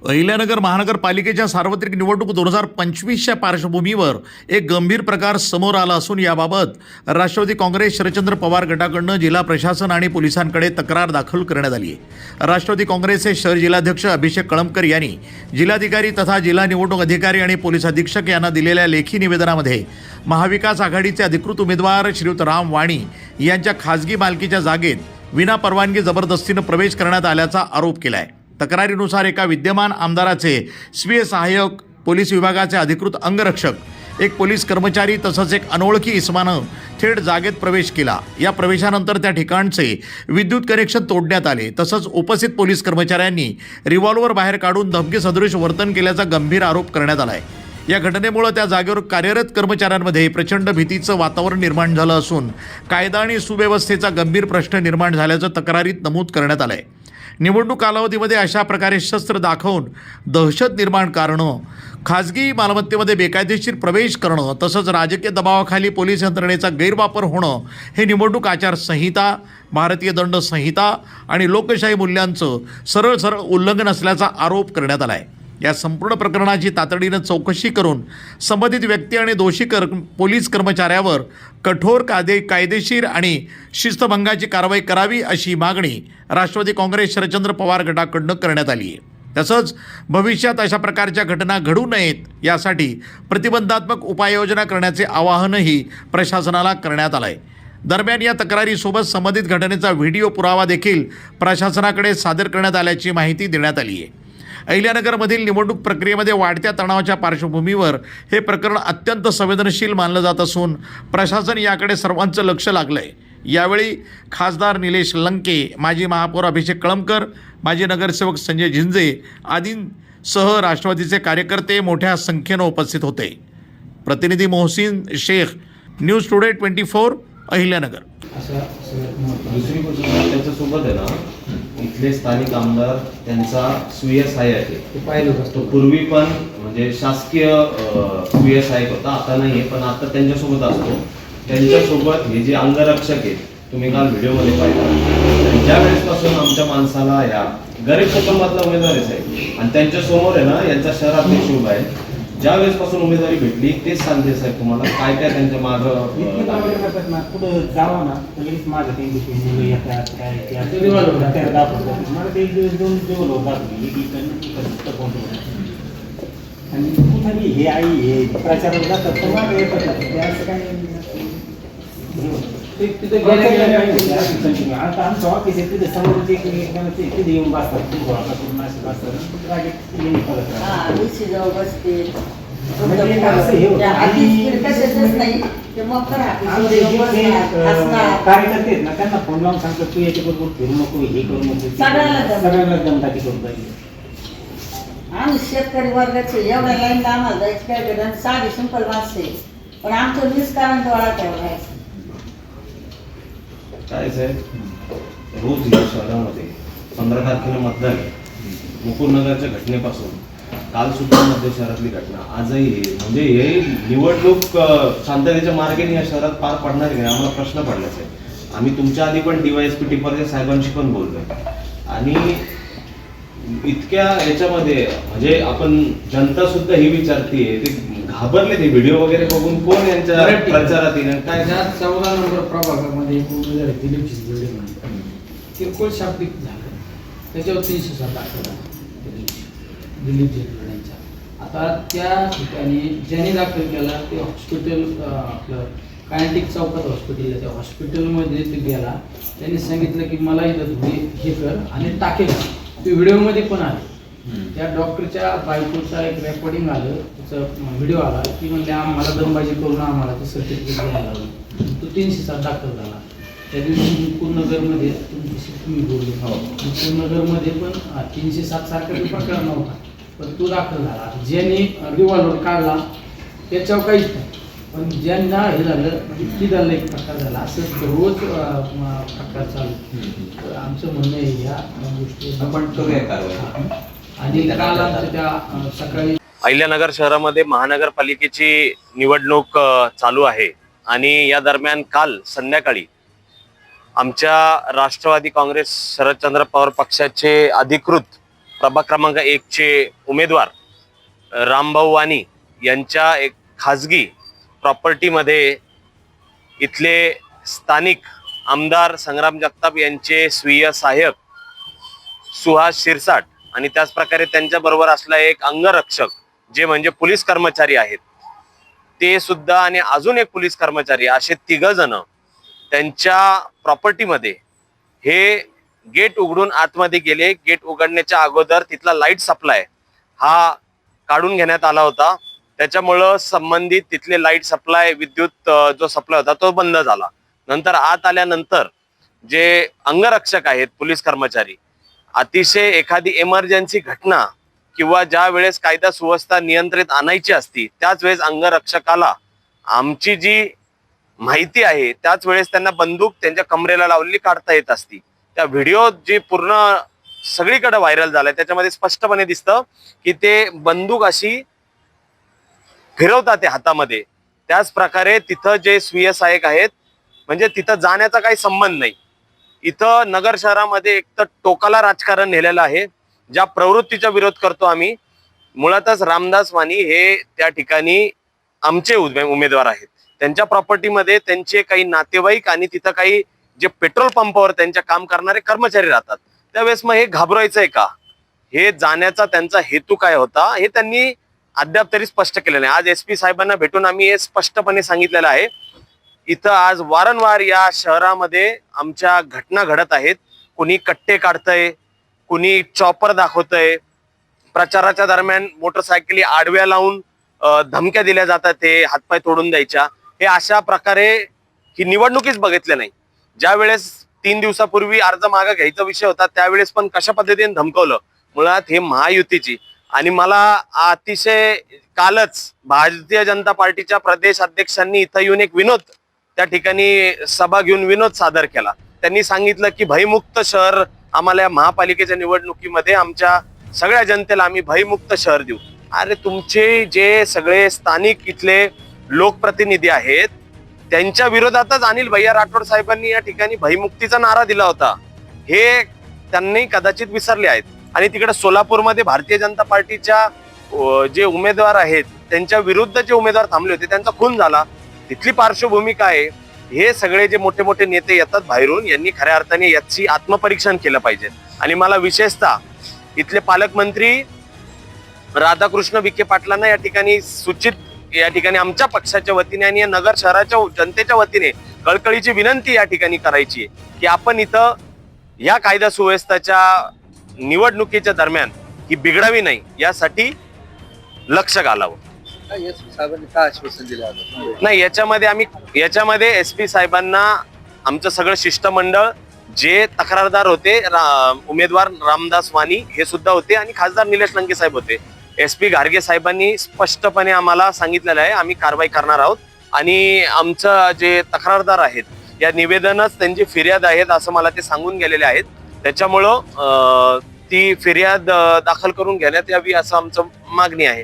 अहिल्यानगर महानगरपालिकेच्या सार्वत्रिक निवडणूक 2025च्या पार्श्वभूमीवर एक गंभीर प्रकार समोर आला असून याबाबत राष्ट्रवादी काँग्रेस शरदचंद्र पवार गटाकडून जिल्हा प्रशासन आणि पोलिसांकडे तक्रार दाखल करण्यात आली आहे। राष्ट्रवादी काँग्रेसचे शहर जिल्हाध्यक्ष अभिषेक कळमकर यांनी जिल्हाधिकारी तथा जिल्हा निवडणूक अधिकारी आणि पोलीस अधीक्षक यांना दिलेल्या लेखी निवेदनामध्ये महाविकास आघाडीचे अधिकृत उमेदवार श्रीयुत राम वाणी यांच्या खासगी मालकीच्या जागेत विनापरवानगी जबरदस्तीने प्रवेश करण्यात आल्याचा आरोप केला आहे। तक्रारीनुसार एका विद्यमान आमदाराचे स्वीय सहाय्यक पोलीस विभागाचे अधिकृत अंगरक्षक एक पोलीस कर्मचारी तसंच एक अनोळखी इसमानं थेट जागेत प्रवेश केला। या प्रवेशानंतर त्या ठिकाणचे विद्युत कनेक्शन तोडण्यात आले। तसंच उपस्थित पोलीस कर्मचाऱ्यांनी रिव्हॉल्वर बाहेर काढून धमकी सदृश वर्तन केल्याचा गंभीर आरोप करण्यात आला आहे। या घटनेमुळे त्या जागेवर कार्यरत कर्मचाऱ्यांमध्ये प्रचंड भीतीचं वातावरण निर्माण झालं असून कायदा आणि सुव्यवस्थेचा गंभीर प्रश्न निर्माण झाल्याचं तक्रारीत नमूद करण्यात आलं आहे। निवडणूक कालावधीमध्ये अशा प्रकारे शस्त्र दाखवून दहशत निर्माण करणं, खाजगी मालमत्तेमध्ये बेकायदेशीर प्रवेश करणं तसंच राजकीय दबावाखाली पोलीस यंत्रणेचा गैरवापर होणं हे निवडणूक आचारसंहिता, भारतीय दंड संहिता आणि लोकशाही मूल्यांचं सरळ उल्लंघन असल्याचा आरोप करण्यात आला आहे। या संपूर्ण प्रकरणाची तातडीनं चौकशी करून संबंधित व्यक्ती आणि दोषी पोलीस कर्मचाऱ्यावर कठोर कायदेशीर आणि शिस्तभंगाची कारवाई करावी अशी मागणी राष्ट्रवादी काँग्रेस शरदचंद्र पवार गटाकडून करण्यात आली आहे। तसंच भविष्यात अशा प्रकारच्या घटना घडू नयेत यासाठी प्रतिबंधात्मक उपाययोजना करण्याचे आवाहनही प्रशासनाला करण्यात आलं आहे। दरम्यान या तक्रारीसोबत संबंधित घटनेचा व्हिडिओ पुरावा देखील प्रशासनाकडे सादर करण्यात आल्याची माहिती देण्यात आली आहे। अहिल्यानगरमधील निवडणूक प्रक्रियेमध्ये वाढत्या तणावाच्या पार्श्वभूमीवर हे प्रकरण अत्यंत संवेदनशील मानलं जात असून प्रशासन याकडे सर्वांचं लक्ष लागलं आहे। यावेळी खासदार निलेश लंके, माजी महापौर अभिषेक कळमकर, माजी नगरसेवक संजय झिंजे आदींसह राष्ट्रवादीचे कार्यकर्ते मोठ्या संख्येनं उपस्थित होते। प्रतिनिधी मोहसिन शेख, न्यूज टुडे 24 अहिल्यानगर। दुसरी गोष्ट त्याच्यासोबत आहे ना, इथले स्थानिक आमदार त्यांचा स्वीय सहाय्यक आहे, ते पाहिलं असतो। पूर्वी पण म्हणजे शासकीय स्वीय सहाय्यक होता, आता नाही आहे, पण आता त्यांच्यासोबत असतो। त्यांच्यासोबत हे जे अंगरक्षक आहेत, तुम्ही काल व्हिडिओमध्ये पाहिलं, ज्या वेळेसपासून आमच्या माणसाला या गरीब कुटुंबातला उमेदवार आहे आणि त्यांच्यासमोर आहे ना यांचा शहराध्यक्ष उभा आहे, ज्या वेळेसपासून उमेदवारी भेटली तेच सांगते साहेब तुम्हाला काय काय त्यांच्या मागं कुठं जावं ना लगेच माझं त्यांची येतात काय मला ते दोन जेवण होतात आणि कुठं हे आई हे प्रचारात जातात तर मागे येतात ते असं काय आता आमचं ऑफिस आहे तिथे समोर तिथे येऊन बसतात कार्यकर्ते आहेत ना त्यांना फोन लावून सांगतात तू याच्याबरोबर फिरू नको, हे करू नको, सगळ्यांना दमदाटी करून पाहिजे। आम्ही शेतकरी वर्गाचे एवढ्या लाईन आम्हाला जायचं काय गरज, साधी सिंपल माणसे पण आमचं निष्कारण डोळा ठेवला काय साहेब, रोज या शहरामध्ये 15 तारखेला मतदान आहे। मुकुंदनगरच्या घटनेपासून काल सुद्धा मध्य शहरातली घटना, आजही हे म्हणजे हे निवडणूक शांततेच्या मार्गाने या शहरात पार पडणार नाही आम्हाला प्रश्न पडलाच आहे। आम्ही तुमच्या आधी पण DYSP टिपरे साहेबांशी पण बोलतोय आणि इतक्या याच्यामध्ये म्हणजे आपण जनता सुद्धा ही विचारतीये, ते घाबरले ते व्हिडिओ वगैरे बघून कोण यांच्या प्रचारात येईल काय। 14 नंबर प्रभागामध्ये एक उमेदवार दिलीपची बिल्डिंग म्हणून किरकोळ शाब्दिक झालं, त्याच्यावर 307 दाखल दिलीप जेठमलानींचा। आता त्या ठिकाणी ज्यांनी दाखल केला ते हॉस्पिटल आपलं कायंटिक चौकात हॉस्पिटल आहे, त्या हॉस्पिटलमध्ये ते गेला, त्यांनी सांगितलं की मला इथं थोडी हे कर आणि टाकेल। ते व्हिडिओमध्ये पण आले, त्या डॉक्टरच्या बायकोचा एक रेकॉर्डिंग आलं, त्याचा व्हिडिओ आला की म्हणजे आम्हाला दमबाजी करून आम्हाला ते सर्टिफिकेट द्यायला लावलं। तो 307 दाखल झाला। त्या दिवशी मुकुंदनगरमध्ये तुम्ही बोलले, मुकुंदनगरमध्ये पण 307 सारखा प्रकार नव्हता, पण तो दाखल झाला। ज्यांनी रिव्हॉल्वर काढला त्याच्यावर काहीच नाही, पण ज्यांना हे झालं म्हणजे किदाला एक प्रकार झाला, असं रोज प्रकार चालू। तर आमचं म्हणणं आहे या गोष्टी आपण करूया कारवाई। आणि काल आमच्या त्या सकाळी अहिल्यानगर शहरामध्ये महानगरपालिकेची निवडणूक चालू आहे आणि या दरम्यान काल संध्याकाळी आमच्या राष्ट्रवादी काँग्रेस शरदचंद्र पवार पक्षाचे अधिकृत प्रभाग क्रमांक 1 चे उमेदवार रामभाऊ वाणी यांच्या एक खाजगी प्रॉपर्टीमध्ये इथले स्थानिक आमदार संग्राम जगताप यांचे स्वीय सहाय्यक सुहास शिरसाट आणि त्याच प्रकारे त्यांच्या बरोबर असला एक अंगरक्षक जे म्हणजे पोलीस कर्मचारी आहेत ते सुद्धा आणि अजून एक पोलीस कर्मचारी असे 3 जण त्यांच्या प्रॉपर्टीमध्ये हे गेट उघडून आतमध्ये गेले. गेट उघडण्याच्या अगोदर तिथला लाईट सप्लाय हा काढून घेण्यात आला होता. त्याच्यामुळं संबंधित तिथले लाईट सप्लाय विद्युत जो सप्लाय होता तो बंद झाला. नंतर आत आल्यानंतर जे अंगरक्षक आहेत पोलीस कर्मचारी अतिशय एखादी इमर्जन्सी घटना किंवा ज्या वेळेस कायदा सुव्यवस्था नियंत्रित आणायची असती त्याच वेळेस अंगरक्षकाला आमची जी माहिती आहे त्याच वेळेस त्यांना बंदूक त्यांच्या कमरेला लावलेली काढता येत असती. त्या व्हिडिओ जी पूर्ण सगळीकडे व्हायरल झालाय त्याच्यामध्ये स्पष्टपणे दिसतं की ते बंदूक अशी फिरवतात ते हातामध्ये. त्याच प्रकारे तिथं जे स्वीय सहाय्यक आहेत म्हणजे तिथं जाण्याचा काही संबंध नाही. इथं नगर शहरामध्ये एक तर टोकाला राजकारण नेलेलं आहे. ज्या प्रवृत्तीचा विरोध करतो आम्ही, मुळातच रामदास वाणी हे त्या ठिकाणी आमचे उमेदवार आहेत. त्यांच्या प्रॉपर्टीमध्ये त्यांचे काही नातेवाईक आणि तिथं काही जे पेट्रोल पंपावर त्यांच्या काम करणारे कर्मचारी राहतात. त्यावेळेस मग हे घाबरायचंय का? हे जाण्याचा त्यांचा हेतू काय होता हे त्यांनी अद्याप तरी स्पष्ट केलं नाही. आज SP साहेबांना भेटून आम्ही हे स्पष्टपणे सांगितलेलं आहे. इथं आज वारंवार या शहरामध्ये आमच्या घटना घडत आहेत. कुणी कट्टे काढतंय, कुणी चॉपर दाखवतंय, प्रचाराच्या दरम्यान मोटरसायकली आडव्या लावून धमक्या दिल्या जातात, ते हातपाय तोडून द्यायच्या. हे अशा प्रकारे ही निवडणुकीच बघितले नाही. ज्या वेळेस 3 दिवसापूर्वी अर्ज मागे घ्यायचा विषय होता त्यावेळेस पण कशा पद्धतीने धमकवलं. मुळात हे महायुतीची आणि मला अतिशय कालच भारतीय जनता पार्टीच्या प्रदेश अध्यक्षांनी इथं येऊन एक विनोद त्या ठिकाणी सभा घेऊन विनोद सादर केला. त्यांनी सांगितलं की भयमुक्त शहर आम्हाला या महापालिकेच्या निवडणुकीमध्ये आमच्या सगळ्या जनतेला आम्ही भयमुक्त शहर देऊ. अरे तुमचे जे सगळे स्थानिक इथले लोकप्रतिनिधी आहेत त्यांच्या विरोधातच अनिल भैया राठोड साहेबांनी या ठिकाणी भयमुक्तीचा नारा दिला होता. हे त्यांनी कदाचित विसरले आहेत. आणि तिकडे सोलापूरमध्ये भारतीय जनता पार्टीच्या जे उमेदवार आहेत त्यांच्या विरुद्ध जे उमेदवार थांबले होते त्यांचा खून झाला. तिथली पार्श्वभूमी काय हे सगळे जे मोठे मोठे नेते येतात बाहेरून यांनी खऱ्या अर्थाने याची आत्मपरीक्षण केलं पाहिजे. आणि मला विशेषतः इथले पालकमंत्री राधाकृष्ण विखे पाटलांना या ठिकाणी सूचित या ठिकाणी आमच्या पक्षाच्या वतीने आणि या नगर शहराच्या जनतेच्या वतीने कळकळीची विनंती या ठिकाणी करायची आहे की आपण इथं या कायदा सुव्यवस्थेच्या निवडणुकीच्या दरम्यान ही बिघडावी नाही यासाठी लक्ष घालावं. नाही याच्यामध्ये SP साहेबांना आमचं सगळं शिष्टमंडळ जे तक्रारदार होते उमेदवार रामदास वाणी हे सुद्धा होते आणि खासदार निलेश लंके साहेब होते. SP गार्गे साहेबांनी स्पष्टपणे आम्हाला सांगितलेलं आहे आम्ही कारवाई करणार आहोत आणि आमचं जे तक्रारदार आहेत या निवेदनच त्यांची फिर्याद आहेत असं मला ते सांगून गेलेले आहेत. त्याच्यामुळं ती फिर्याद दाखल करून घेण्यात यावी असं आमचं मागणी आहे.